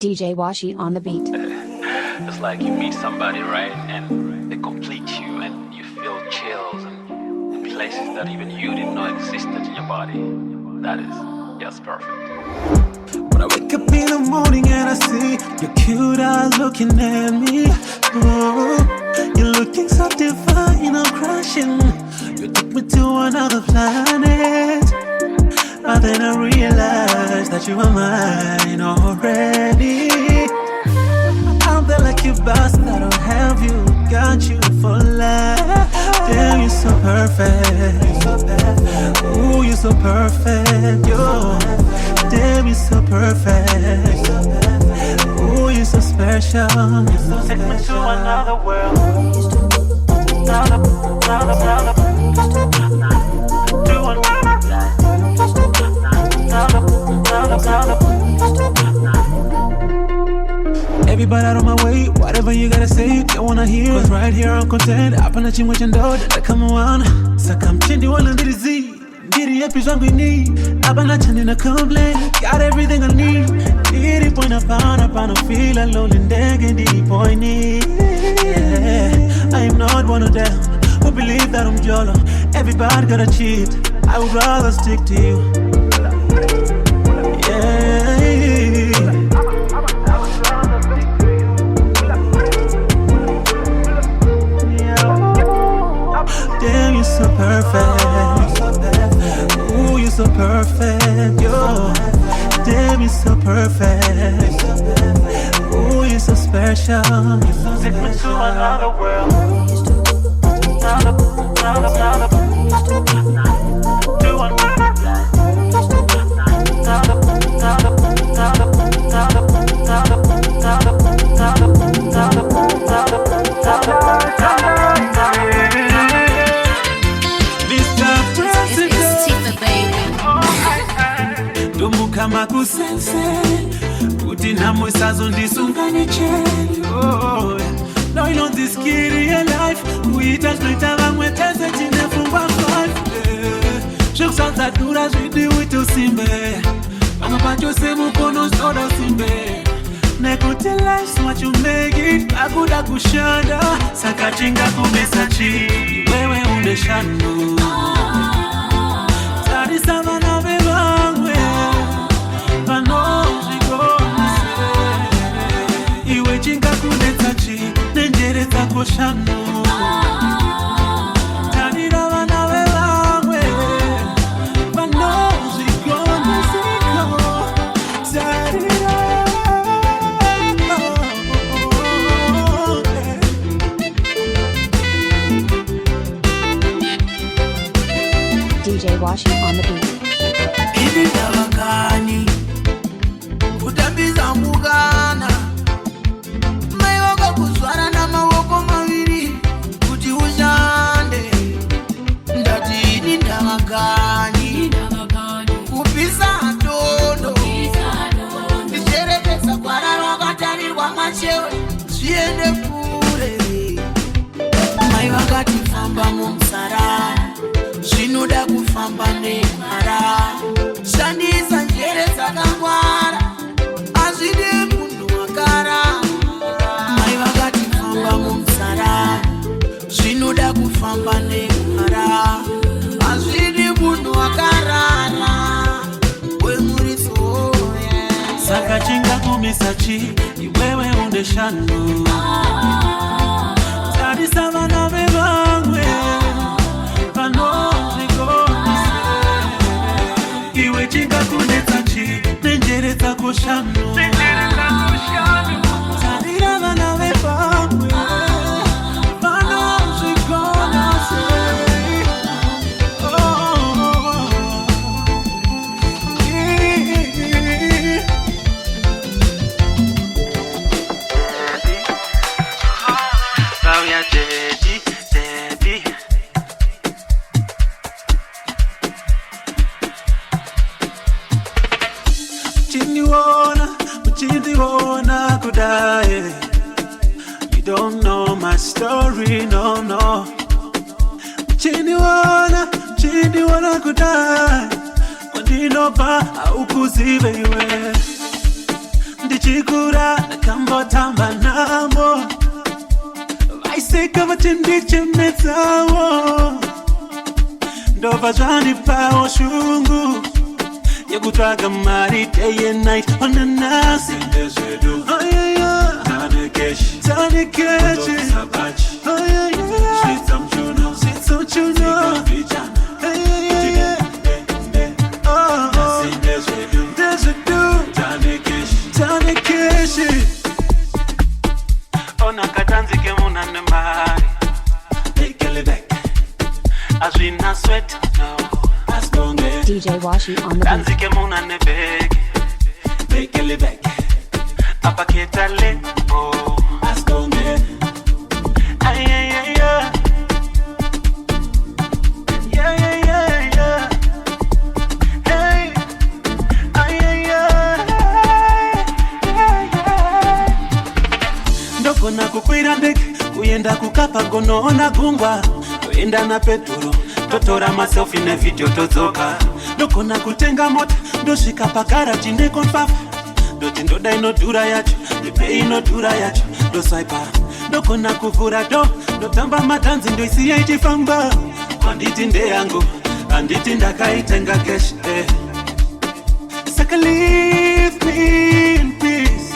DJ Washi on the beat. It's like you meet somebody, right? And they complete you and you feel chills and places that even you didn't know existed in your body. That is just perfect. When I wake up in the morning and I see your cute eyes looking at me. Oh, you're looking so divine, I'm crashing. You took me to another planet. And then I realized that you were mine already. I'm the lucky bastard, I don't have you, got you for life. Damn, you're so perfect. Ooh, you're so perfect. Yo, damn, you're so perfect. Ooh, you're so special. Take me to another world. Everybody out of my way, whatever you gotta say, don't wanna hear. Cause right here I'm content, hapa na chimwe chendo, dada kama wana. Saka mchendi wala ndirizi, ndiri yapi zwangu ini. Hapa na chandi na complain, got everything I need. Ndiri point apana, feel alone in ndege ndiri point ni. Yeah, I am not one of them who believe that I'm jolo. Everybody gotta cheat, I would rather stick to you. Yeah. Damn, you're so perfect. Ooh, you're so perfect. Yo, damn, you're so perfect. Ooh, you're so special. Take me to another world. Kama kusense kuti namwe sazo ndisungane chelo no inondiskiri ya life kuita zvinoita vamwe tese tinefungwa 5 zvekusanza dura zvidi uite usimbe pamwe pacho semukono zvoda usimbe nekuti life's what you make it akuda kushanda saka tingakumbisa chii wewe une shando tarisa vana vevamwe iwe chinga kunetsa chi nenjere dzako shano tanira vana vevamwe vanozvigona ziko tarira DJ Washi on the beat. Kutambiza mugana mai wako kuzwara na mawoko mawiri kuti ushande ndati ini ndavagani kupisa ndondo ndicherekesa gwara rakatarirwa machewe zviende kure mai vakati famba mumusara zvinoda kufamba nemara shandisa njere dzakangwara azvide munhu wakara mai vakati famba mumusara zvinoda kufamba nemara azvide munhu wakarara wemuritso saka chingakumisa chi iwewe une shando tarisa vana vevamwe iwe chingakunetsa chi nenjere dzako shano tarira vana vevamwe vanozvigona sei Chindiwona kudaye. You don't know my story, no. Chindiwona kudaye. Ndinopa aukuzive iwe tichikura nakambotamba namo vaiseka vatindi chemedzawo ndobva zvanipawo shungu yekutsvaga mari day and night onanasi tanekeshi onakatanzike munane mari azvina sweat no DJ Washi on the beat. tanzike munane bege bekele bege apaketa le oh askonge ay ay ay yeah yeah yeah yeah hey ay ay yeah ndokona kukwira ndege kuenda kukapa gonoona gungwa toenda na peturo totora maselfi nevideo todzoka ndokona kutenga mota ndosvika pagaraji ndekonfafa ndoti ndoda inodhura yacho ndipei inodhura yacho ndoswaipa ndokona kuvhura do ndotamba madhanzi ndoisiya ichifamba kwanditi ndeyangu handiti ndakaitenga kesh saka leave me in peace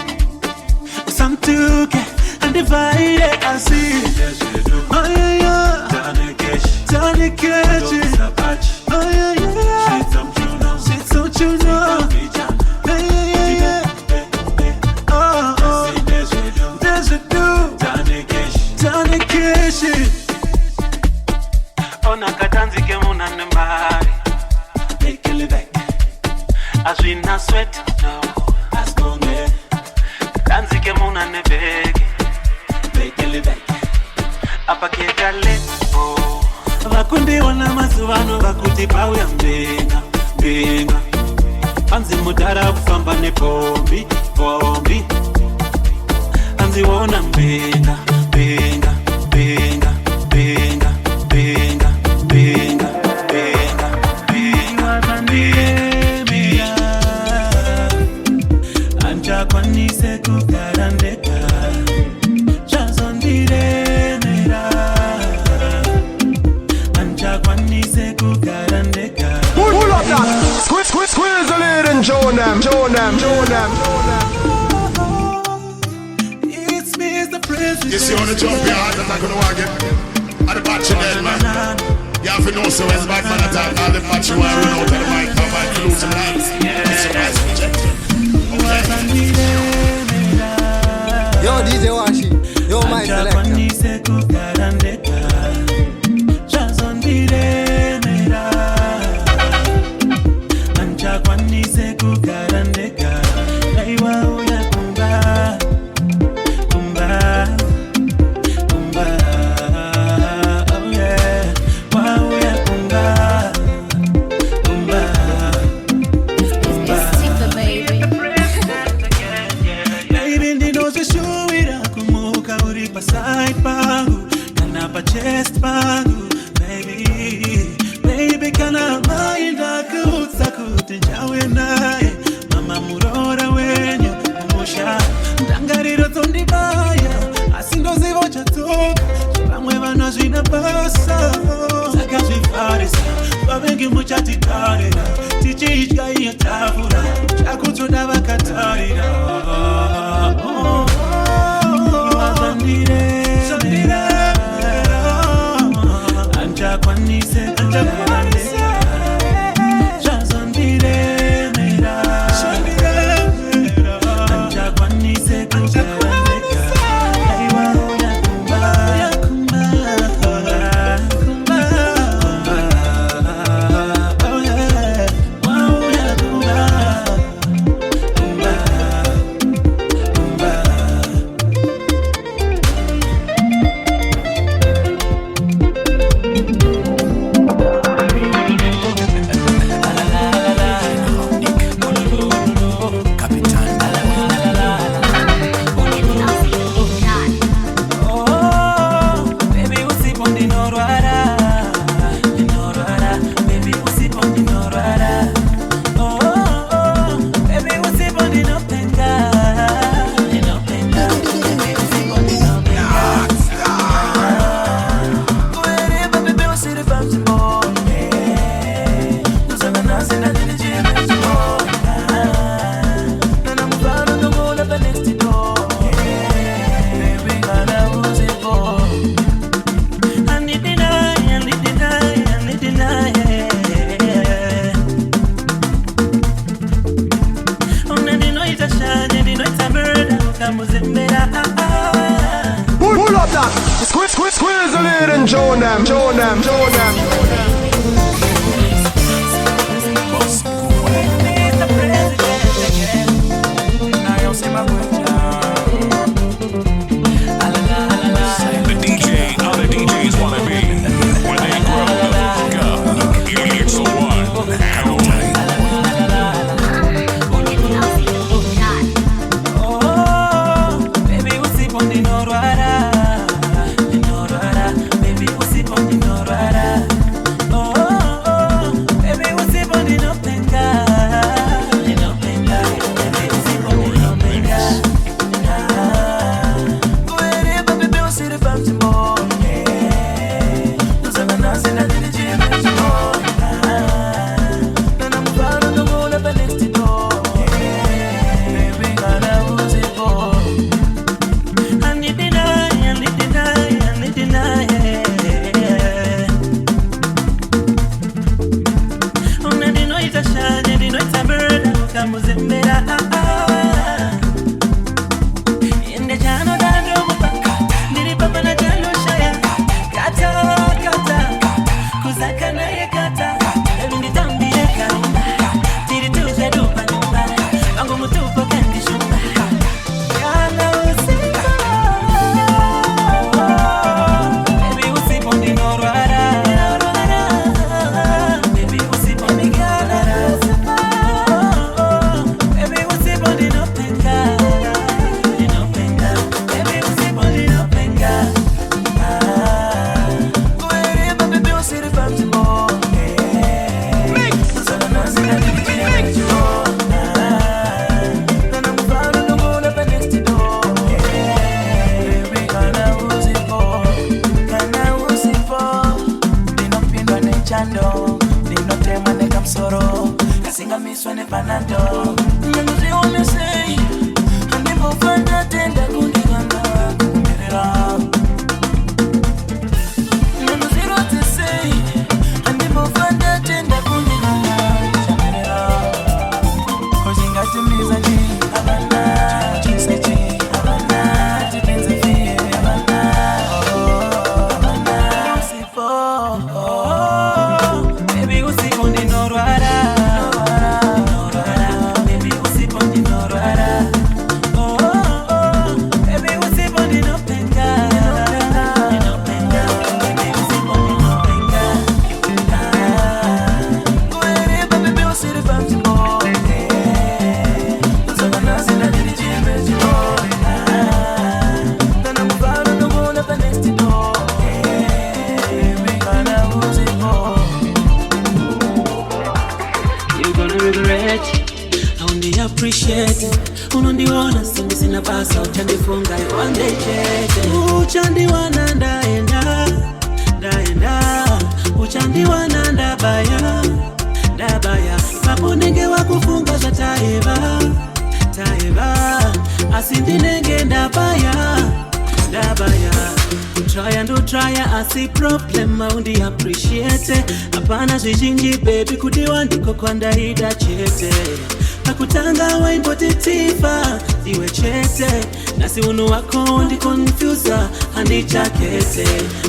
usamtuke andivaire asi tanekeshi onakatanzike munane mari azvina sweat no tanzike munane bege apaketa lepo vakundiona mazuvano vakuti pauya mbenga mbenga anzi mudhara kufamba nepombi pombi anziona mbenga mbenga mbenga mbenga mbenga mbenga mbenga mbenga anchakwanise kugara ndega zvazondiremera anchakwanise kugara ndega. Pull up that squeeze the lid and show them. It's me, it's the president. You see on the jump yard that I'm gonna walk it. At the batch then, man. You have to know so when bad man attack all the batch you want to run out of the mic, come and flute and dance. It's a nice project. Yo DJ Washi, yo my selector. Side pangu, kana pa chest pangu, baby kana mainda kutsa kuti njawe naye, mama murora wenyu musha, ndangariro tondibaya, asindozivo chatoka, vamwe vanozvina basa, saka zvifarisa, vavengi muchatitarira, tichidya iyo tafura, chakutoda vakatarira. ukamuzembera. Pull up that. Squeeze the lid and show them. The DJs wanna be when they grow up. It's the one. Baby kudiwa ndiko kwa ndaida chete Hakutanga wa impotitiva Iwe chete Nasi unu wako ndi confuser Handi chakete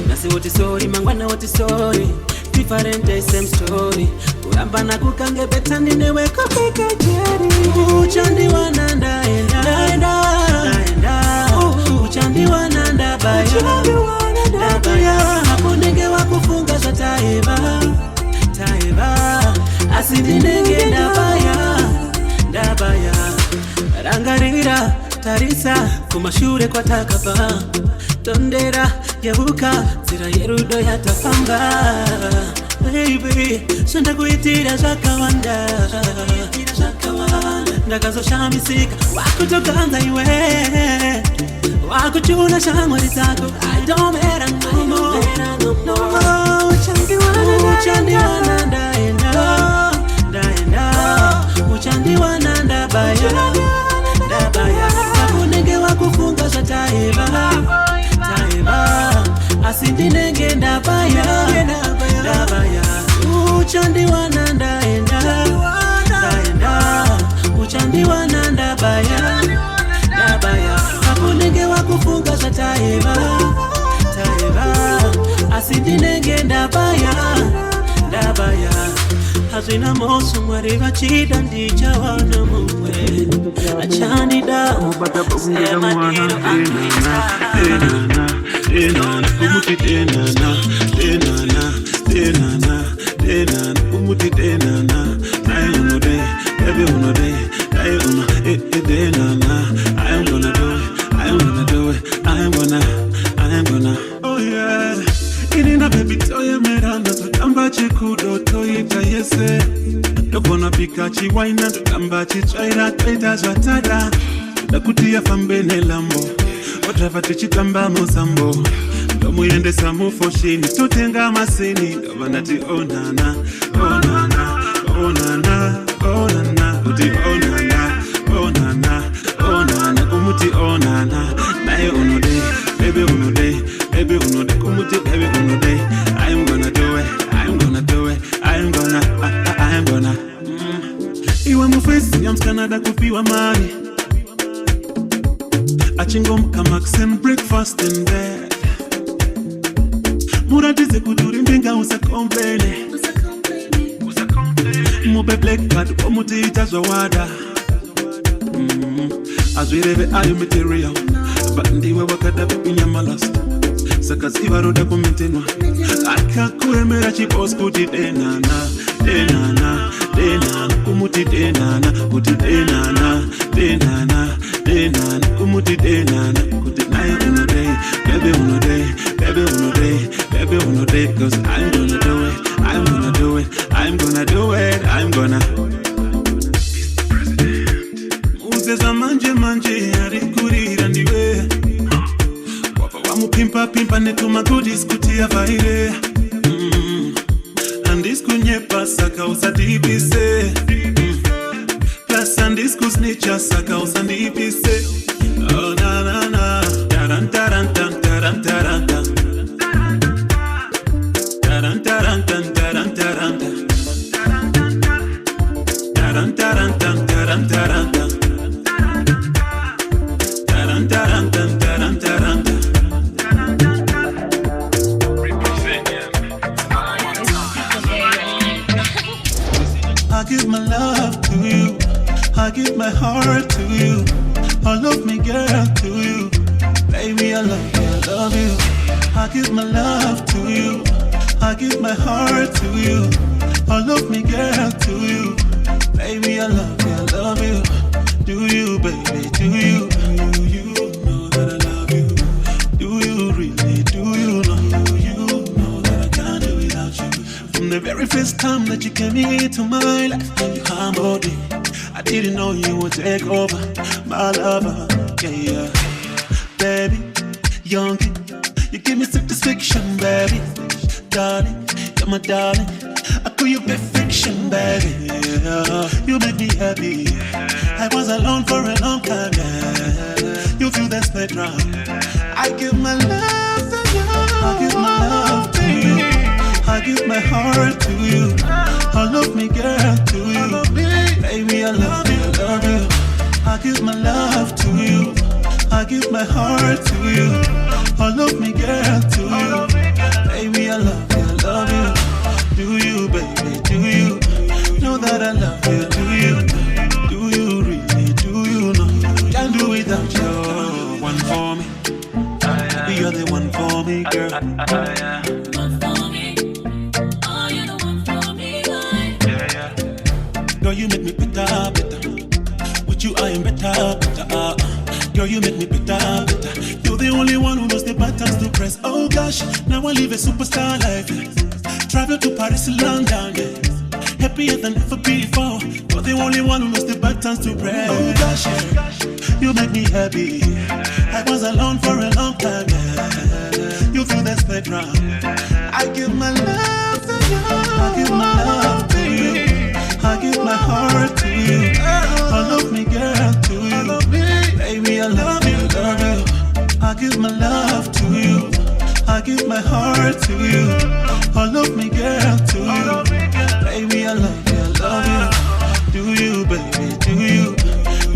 Nasi woti sorry mangwana woti sorry Different day same story Uramba na kukange beta ninewe kapika jeri Uchandi wananda enda Uchandi wananda baya Hapo nige wakufunga shata eva Asindinenge dabaya Rangarira tarisa kumashure kwa takaba Tondera yabuka zira yerudo yatafanga Baby shanda kuitira zakawanda Ndakazo shamisika wakutokanza iwe Wakuchuna shamwari zako I don't matter no more Uchandi wananda Uchandi wananda baya Kapunenge wakufunga za taeba Asindinenge ndabaya Uchandi wananda Uchandi wananda baya Sina mosu mwari vachida ndicha wana mwe Achani da Sema nino akita Denana, kumuti denana, kumuti denana. I uno day, baby uno day, I uno denana. I'm gonna do it, I'm gonna. Oh yeah, inina baby toye meranda tutamba chikudo toyita yese. Dokona pika chiwaina tutamba chichaira tweta zwatada. Dakutia fambene lambo. Otrava tichitamba musambo Domuyende samu foshini Tutenga masini Dovanati onana Onana Onana Onana Uti onana Onana Onana Kumuti onana Nae unode Baby unode Baby unode Kumuti baby unode I'm gonna do it I'm gonna do it I'm gonna Iwa mufesi Yamskanada kupiwa mani Achingom kamax and breakfast in bed. Muradize kuduri mbinga usa komplene. Mube black card omuti itazwa wada. Azwireve ayo material. Bandiwe wakada vipinya malas. Sakaziva roda kumentenwa. Akakuemera chipos kuti denana. Denana, denana, kumuti denana. Kuti denana, denana. Denana, kumuti denana, kuti nae uno day, baby uno day, baby uno day, baby uno day, 'cause I'm gonna do it, I'm gonna do it, I'm gonna do it, I'm gonna. Uzeza manje arikurira ndiwe. Wapa wamupimpa netuma kudiskutia vaire. Andiskunyepa saka usadibise. Sandisku snitcha saka usandipise. Oh na na na. Taran taran tan taran taran tan. Taran taran tan taran taran tan. Taran taran tan taran taran tan. Taran taran tan taran taran tan. I give my love to you. I give my heart to you. All of me, girl, to you. Baby, I love you, I love you. I give my love to you. I give my heart to you. All of me, girl, to you. Baby, I love you, I love you. Do you, baby, do you? Do you know that I love you? Do you really, do you know that I can't do without you? From the very first time that you came into my life, you humbled me. I didn't know you would take over my lover, yeah. Baby, youngin', you give me satisfaction, baby. Darling, you're my darling. I call you perfection, baby. Yeah. You make me happy. I was alone for a long time, yeah. You feel that spectrum. I give my love to you. I give my love to you. I give my heart to you. All of me, girl, to you. Baby, I love you, I love you. I give my love to you. I give my heart to you. All of me, girl, to you. Baby, I love you, I love you. Do you, baby, do you? Know that I love you, do you? Do you really, do you know? Can't do without you. One for me. You're the one for me, girl. Girl, you make me better, better. With you, I am better, better. Girl, you make me better, better. You're the only one who knows the buttons to press. Oh gosh, now I live a superstar life. Yeah. Travel to Paris, London, yeah. Happier than ever before. You're the only one who knows the buttons to press. Oh gosh, yeah. You make me happy. I was alone for a long time, yeah. You feel that spectrum. I give my love to you. I give my love to you. I give my heart to you. All of me, girl, to you. Baby, I love you, love you. I give my love to you. I give my heart to you. All of me, girl, to you. Baby, I love you, I love you. Do you, baby, do you?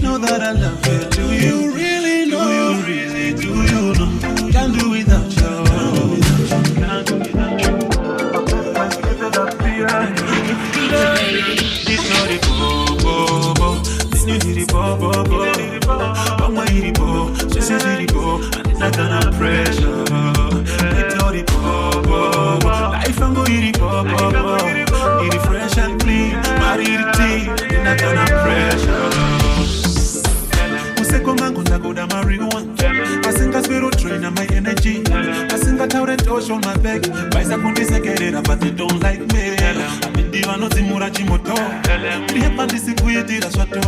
Know that I love you, do you? Really know? Do you really, do you know? Can't do without you. Can't do without you. nina kana pressure. Itori popo, life ango iri popo. Iri fresh and clean, mariri tea, nina kana pressure. Useko mango ndagoda marijuana. I sing a spirit train on my energy. I sing a torrent ocean on my back. Vice a kundi sekerera, but they don't like me. Diva no timura chimoto. Lihepa ndisikuitira swato.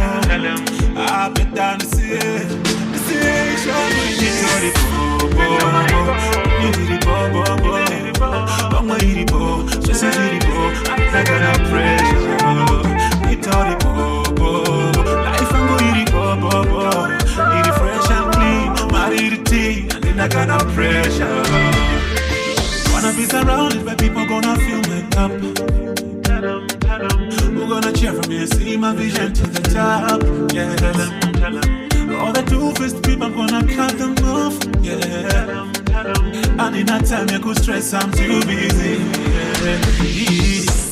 Apeta nisiye. Nisiye ishono itori popo. Iri popo. Mama iri po. Swese iri po. I got a pressure. Itori popo. Life ango iri popo. Iri fresh and clean. Mariri tea. And then I got a pressure. Wanna be surrounded by people gonna fill my cup. Who gonna cheer for me and see my vision to the top? Yeah. All the two-faced people, I'm gonna cut them off. Yeah. And in that time, you could stress, I'm too busy. Yeah.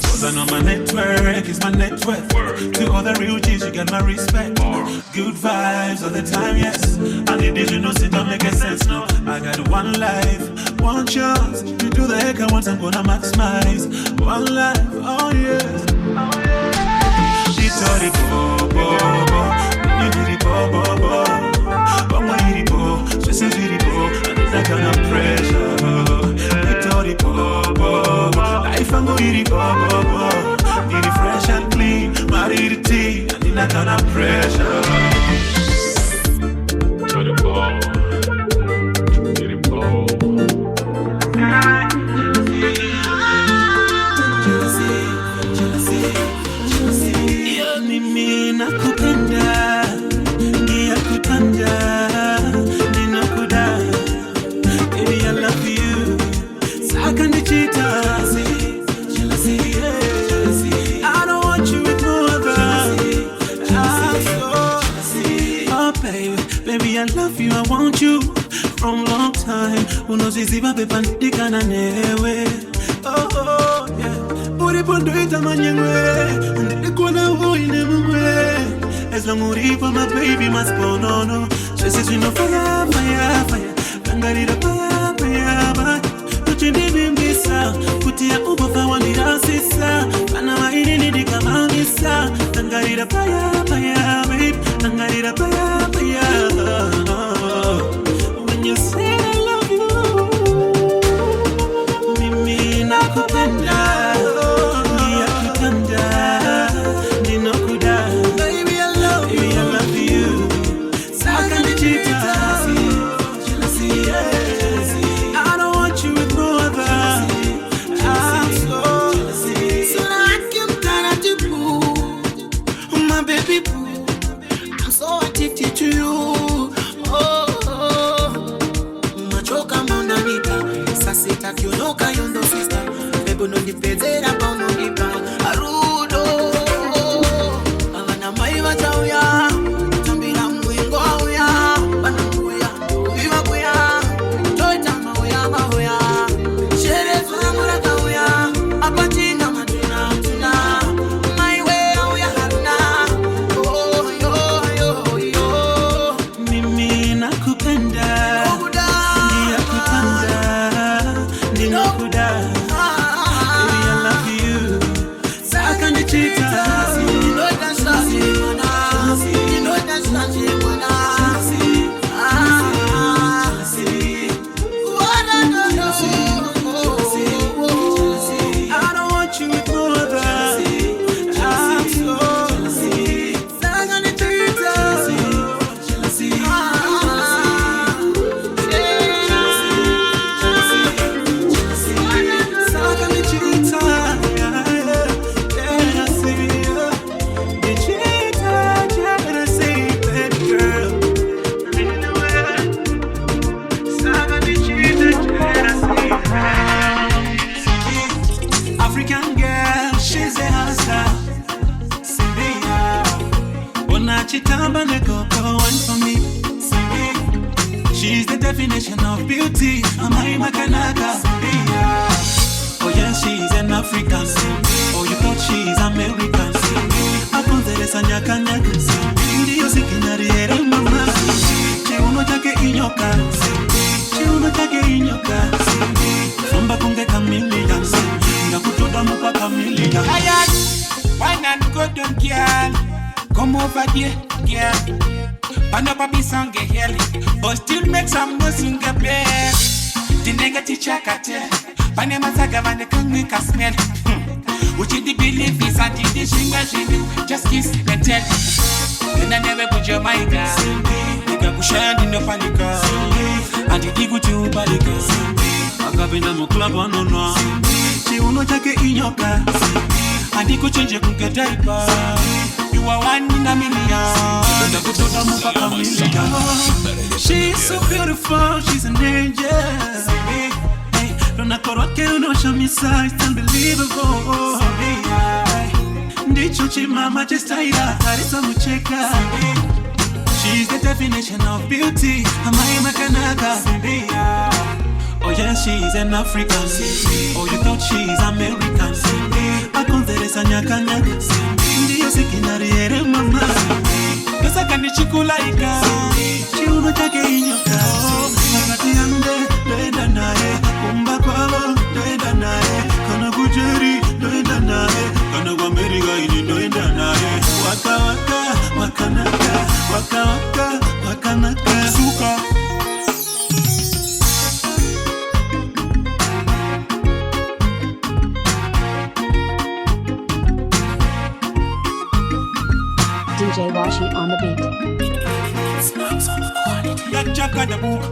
Cause I know my network is my net worth. To all the real G's, you get my respect. Good vibes all the time, yes. And the dish, you know, sit don't make a sense, no. I got one life, one chance. You do the heck I want, I'm gonna maximize. One life, oh yes. Itori popo, iri popo. Mama iri po, swese iri po. And I got no pressure. Itori popo, life ango iri popo. Iri fresh and clean, mariri tea. And I got no pressure. Itori popo. Mimi nakupenda, niyakutanda, ninakuda. Baby, I love you. Saka nichita, jealousy, I don't want you with no other. Oh baby, I love you, I want you from long time. Unoziziba pepa ndikana newe. Oh yeah. Uri pondo itamanyengwe. As long as you for my baby, my spoon, no. She says we no fire. Tangarira fire. But you need me, sir. Put your uber for one year, sister. And I'm in the Kamamisa. Tangarira fire, babe. Tangarira fire. When you say I love you, Mimi nakupenda. Kionoka yondo sister, bebo no dipezera pa no dipa. Arudo, avana maiva chauya, tambira mwingo auya, banamuya, viva kuya, toita mauya. Shere zamura kauya, apatina matuna tuna, my way auya haruna. Oh yo, mimi nakupenda. Chitamba Nekoko, one for me. She's the definition of beauty. Amai Makanaka. Oh yes, she's an African. Oh, you thought she's American. Upon the Sanyaka, Indio Sikinari, Mama. She won't take it in your car. inyoka Famba kunge chameleon Ndakutoda muka chameleon Ayan, why not go down, girl? Come over here, girl. Pan up a be song get heli, but still make some noise in the bed. The negative chakate, Pane Mazaga van the Kang make a smell. Which is the belief is until the singer she do, just kiss and tell. Then I never put your mic on. Nigga pushing in the palika, and the digu to palika. Akabina mu club ono no. Chiuno chake inyoka, And you could change your cookie diaper. You are one in a million. Ndakutoda muka chameleon She's so beautiful, she's an angel Hey, Luna koroke unosha misa, it's unbelievable Ndicho chimama chestaira, karisa mucheka She's the definition of beauty, amaye makanaka Oh yes, she's an African Oh, you thought she's American Akonzeresa nyaka nyaka Ndiyo sikinari ere mama Kasa kanichikulaika Chiuno chake inyoka Nakati yande, doenda nae Kumba kwao, doenda nae Kana kujeri, doenda nae Kana kwa Amerika ini, doenda nae Waka waka, wakanaka Waka waka, wakanaka Suka DJ Washi on the beat. That jack got the book